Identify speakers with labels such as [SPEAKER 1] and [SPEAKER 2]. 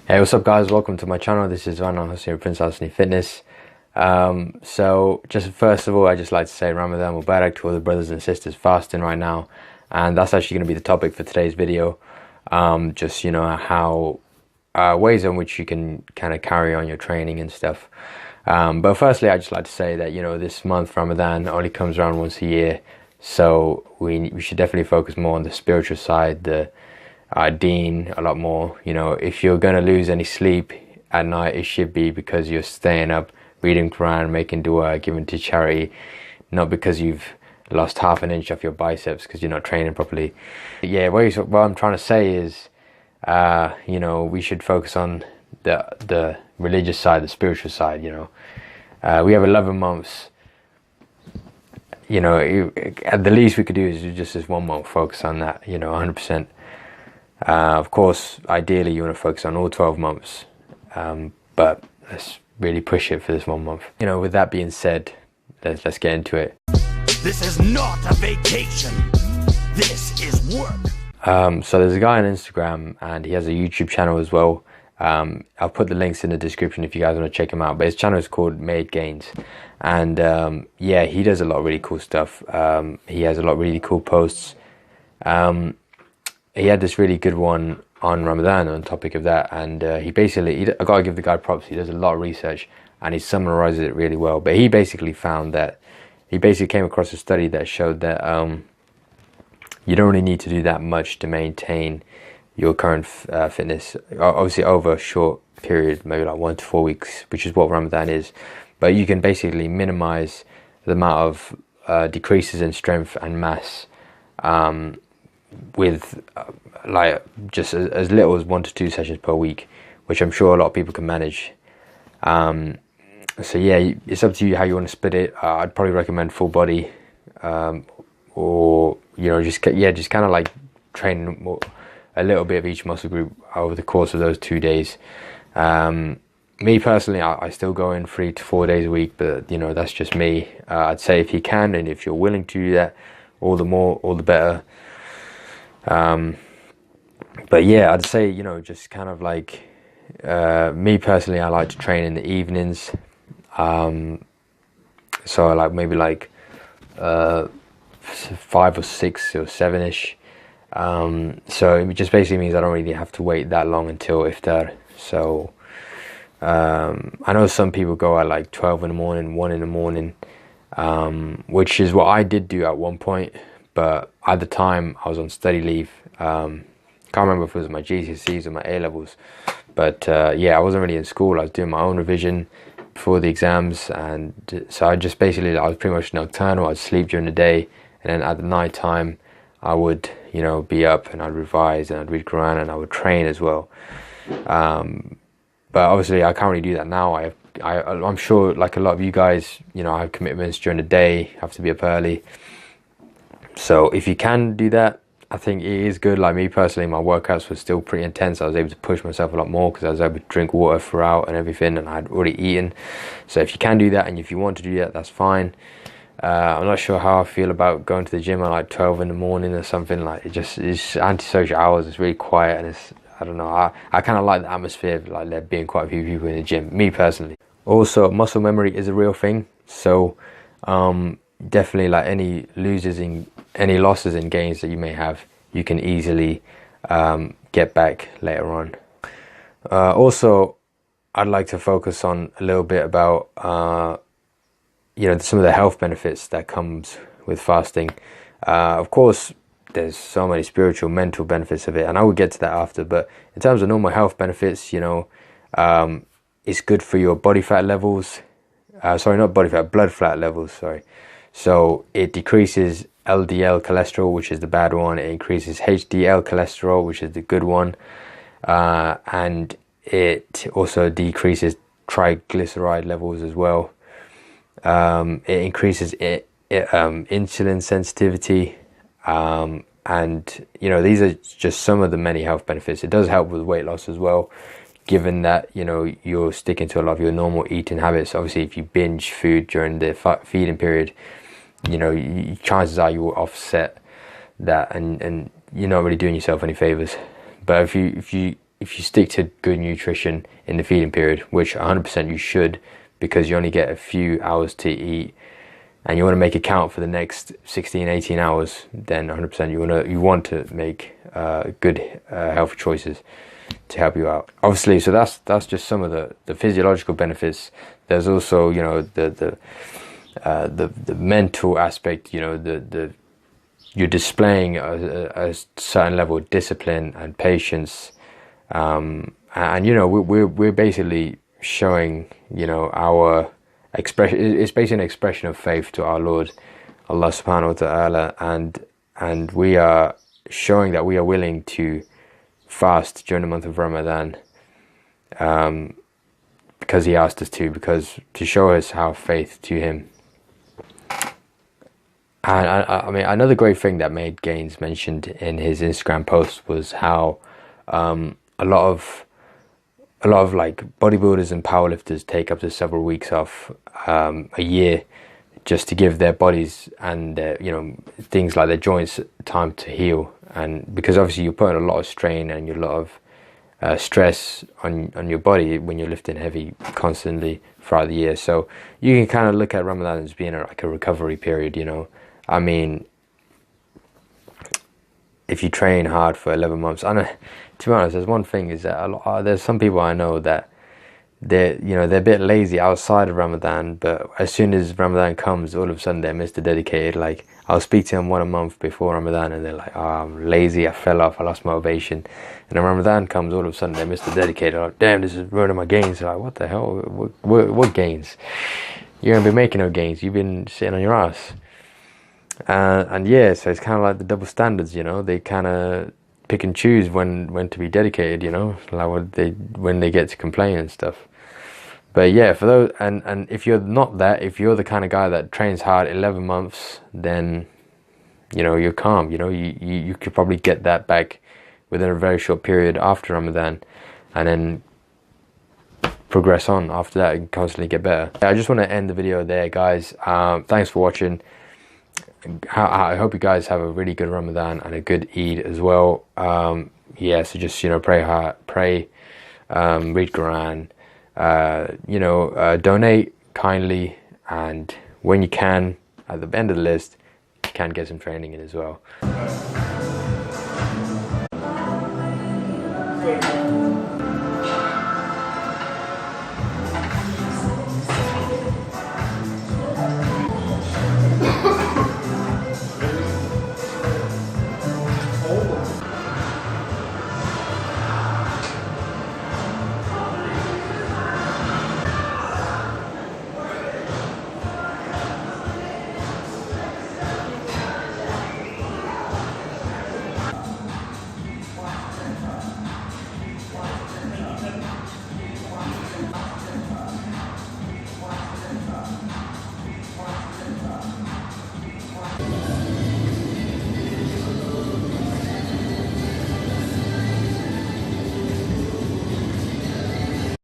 [SPEAKER 1] Hey, what's up guys? Welcome to my channel. This is Ramadhan Prince Hasni Fitness. So just first of all, I just like to say Ramadhan Mubarak to all the brothers and sisters fasting right now. And that's actually going to be the topic for today's video. Just, how ways in which you can kind of carry on your training and stuff. But firstly, I just like to say that, this month Ramadan only comes around once a year. So we should definitely focus more on the spiritual side, the deen a lot more. If you're going to lose any sleep at night, it should be because you're staying up reading Quran, making dua, giving to charity, not because you've lost half an inch off your biceps because you're not training properly. Yeah, what I'm trying to say is we should focus on the religious side, the spiritual side. We have 11 months. At the least we could do is just this 1 month focus on that, 100%. Of course, ideally you want to focus on all 12 months, but let's really push it for this 1 month. With that being said, let's get into it.
[SPEAKER 2] This is not a vacation. This is work.
[SPEAKER 1] So there's a guy on Instagram and he has a YouTube channel as well. I'll put the links in the description if you guys want to check him out, but his channel is called Made Gains. And yeah, he does a lot of really cool stuff. He has a lot of really cool posts. He had this really good one on Ramadan on the topic of that, and I gotta give the guy props. He does a lot of research and he summarizes it really well. But he basically found that he came across a study that showed that you don't really need to do that much to maintain your current fitness, obviously over a short period, maybe like 1 to 4 weeks, which is what Ramadan is. But you can basically minimize the amount of decreases in strength and mass with like just as little as 1 to 2 sessions per week, which I'm sure a lot of people can manage. So yeah, it's up to you how you want to split it. I'd probably recommend full body, or just kind of like training a little bit of each muscle group over the course of those 2 days. Me personally, I still go in 3 to 4 days a week, but that's just me. I'd say if you can and if you're willing to do that, all the better. But yeah, I'd say just kind of like me personally, I like to train in the evenings. So like maybe like 5 or 6 or 7ish. So it just basically means I don't really have to wait that long until iftar. So I know some people go at like 12 in the morning, 1 in the morning, which is what I did do at one point. But at the time I was on study leave. Can't remember if it was my GCSEs or my A-levels. But yeah, I wasn't really in school. I was doing my own revision before the exams, and so I was pretty much nocturnal. I'd sleep during the day, and then at the night time I would be up and I'd revise and I'd read Quran and I would train as well. But obviously I can't really do that now. I'm sure like a lot of you guys, I have commitments during the day, have to be up early. So if you can do that, I think it is good. Like me personally, my workouts were still pretty intense. I was able to push myself a lot more because I was able to drink water throughout and everything, and I'd already eaten. So if you can do that, and if you want to do that, that's fine. I'm not sure how I feel about going to the gym at like 12 in the morning or something. Like it's antisocial hours. It's really quiet, and I don't know. I kind of like the atmosphere, like there being quite a few people in the gym. Me personally. Also, muscle memory is a real thing. So definitely, like any losses and gains that you may have, you can easily get back later on. Also, I'd like to focus on a little bit about some of the health benefits that comes with fasting. Of course, there's so many spiritual, mental benefits of it, and I will get to that after. But in terms of normal health benefits, it's good for your body fat levels. Blood fat levels, sorry. So it decreases LDL cholesterol, which is the bad one. It increases HDL cholesterol, which is the good one. And it also decreases triglyceride levels as well. It increases insulin sensitivity. And, these are just some of the many health benefits. It does help with weight loss as well, given that, you're sticking to a lot of your normal eating habits. Obviously, if you binge food during the feeding period, chances are you will offset that, and you're not really doing yourself any favors. But if you if you stick to good nutrition in the feeding period, which 100% you should, because you only get a few hours to eat, and you want to make it count for the next 16, 18 hours, then 100% you want to make good healthy choices to help you out. Obviously, so that's just some of the physiological benefits. There's also, you know, the mental aspect. You know, you're displaying a certain level of discipline and patience, and you know, we're basically showing, you know, our expression. It's basically an expression of faith to our Lord Allah subhanahu wa ta'ala, and we are showing that we are willing to fast during the month of Ramadan, because he asked us to show us our faith to him. And I mean, another great thing that Made Gains mentioned in his Instagram post was how a lot of like bodybuilders and powerlifters take up to several weeks off a year just to give their bodies and their, you know, things like their joints time to heal. And because obviously you're putting a lot of strain and a lot of stress on your body when you're lifting heavy constantly throughout the year. So you can kind of look at Ramadan as being like a recovery period, you know. I mean, if you train hard for 11 months, I know, to be honest, there's one thing is that there's some people I know that they're a bit lazy outside of Ramadan, but as soon as Ramadan comes, all of a sudden they're Mr. Dedicated. Like, I'll speak to them a month before Ramadan and they're like, oh, I'm lazy, I fell off, I lost motivation. And then Ramadan comes, all of a sudden they're Mr. Dedicated. Like, damn, this is ruining my gains. Like, what the hell? What gains? You're going to be making no gains. You've been sitting on your ass. And yeah, so it's kind of like the double standards, you know. They kind of pick and choose when to be dedicated, you know, like when they get to complain and stuff. But yeah, for those, and if you're not that, if you're the kind of guy that trains hard 11 months, then, you know, you're calm. You know, you could probably get that back within a very short period after Ramadan, and then progress on after that and constantly get better. I just want to end the video there, guys. Thanks for watching. I hope you guys have a really good Ramadan and a good Eid as well. Yeah, so just, you know, pray hard, read Quran, you know, donate kindly, and when you can, at the end of the list, you can get some training in as well.